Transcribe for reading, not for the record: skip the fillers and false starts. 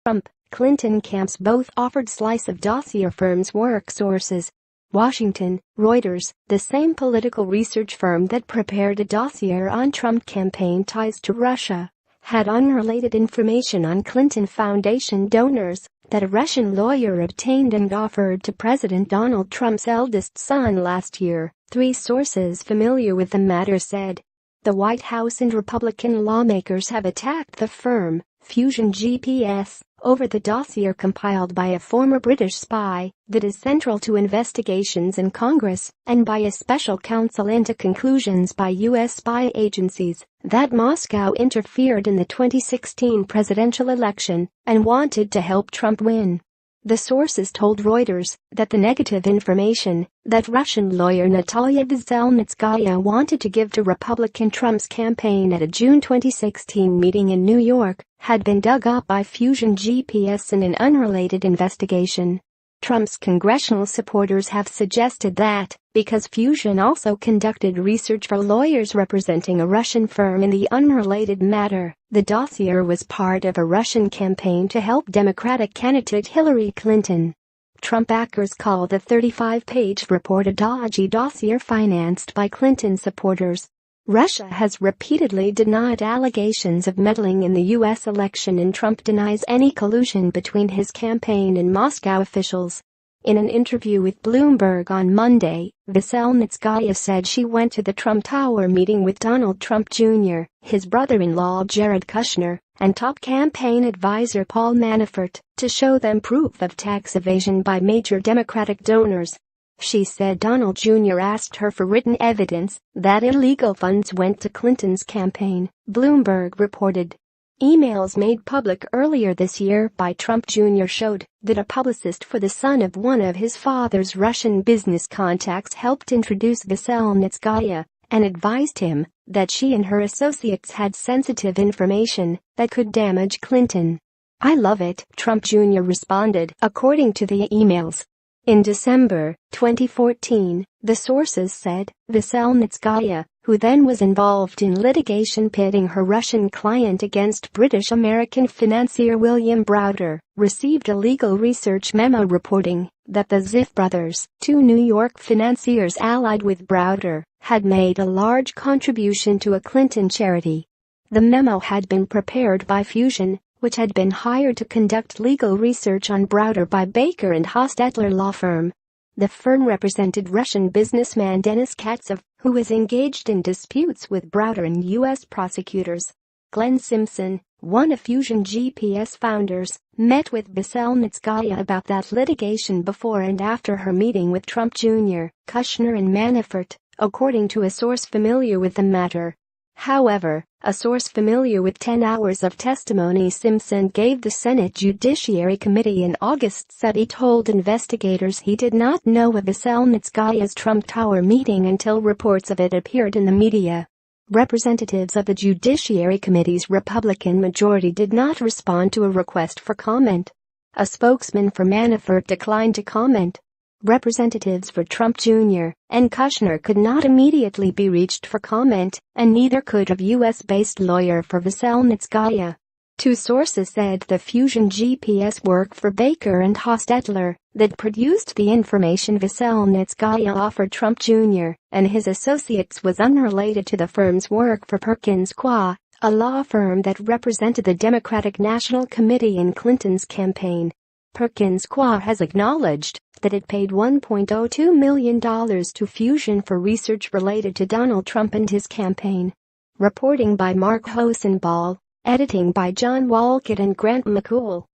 Trump, Clinton camps both offered slice of dossier firm's work. Sources: Washington, Reuters. The same political research firm that prepared a dossier on Trump campaign ties to Russia had unrelated information on Clinton Foundation donors that a Russian lawyer obtained and offered to President Donald Trump's eldest son last year, three sources familiar with the matter said. The White House and Republican lawmakers have attacked the firm, Fusion GPS, over the dossier compiled by a former British spy that is central to investigations in Congress and by a special counsel into conclusions by U.S. spy agencies that Moscow interfered in the 2016 presidential election and wanted to help Trump win. The sources told Reuters that the negative information that Russian lawyer Natalia Veselnitskaya wanted to give to Republican Trump's campaign at a June 2016 meeting in New York had been dug up by Fusion GPS in an unrelated investigation. Trump's congressional supporters have suggested that, because Fusion also conducted research for lawyers representing a Russian firm in the unrelated matter, the dossier was part of a Russian campaign to help Democratic candidate Hillary Clinton. Trump backers call the 35-page report a dodgy dossier financed by Clinton supporters. Russia has repeatedly denied allegations of meddling in the U.S. election, and Trump denies any collusion between his campaign and Moscow officials. In an interview with Bloomberg on Monday, Veselnitskaya said she went to the Trump Tower meeting with Donald Trump Jr., his brother-in-law Jared Kushner, and top campaign advisor Paul Manafort to show them proof of tax evasion by major Democratic donors. She said Donald Jr. asked her for written evidence that illegal funds went to Clinton's campaign, Bloomberg reported. Emails made public earlier this year by Trump Jr. showed that a publicist for the son of one of his father's Russian business contacts helped introduce Veselnitskaya and advised him that she and her associates had sensitive information that could damage Clinton. "I love it," Trump Jr. responded, according to the emails. In December 2014, the sources said, Veselnitskaya, who then was involved in litigation pitting her Russian client against British-American financier William Browder, received a legal research memo reporting that the Ziff brothers, two New York financiers allied with Browder, had made a large contribution to a Clinton charity. The memo had been prepared by Fusion, which had been hired to conduct legal research on Browder by Baker and Hostetler law firm. The firm represented Russian businessman Denis Katsov, who was engaged in disputes with Browder and U.S. prosecutors. Glenn Simpson, one of Fusion GPS founders, met with Veselnitskaya about that litigation before and after her meeting with Trump Jr., Kushner and Manafort, according to a source familiar with the matter. However, a source familiar with 10 hours of testimony Simpson gave the Senate Judiciary Committee in August said he told investigators he did not know of Veselnitskaya's Trump Tower meeting until reports of it appeared in the media. Representatives of the Judiciary Committee's Republican majority did not respond to a request for comment. A spokesman for Manafort declined to comment. Representatives for Trump Jr. and Kushner could not immediately be reached for comment, and neither could a U.S.-based lawyer for Veselnitskaya. Two sources said the Fusion GPS worked for Baker and Hostetler that produced the information Veselnitskaya offered Trump Jr. and his associates was unrelated to the firm's work for Perkins Coie, a law firm that represented the Democratic National Committee in Clinton's campaign. Perkins Coie has acknowledged that it paid $1.02 million to Fusion for research related to Donald Trump and his campaign. Reporting by Mark Hosenball, editing by John Walcott and Grant McCool.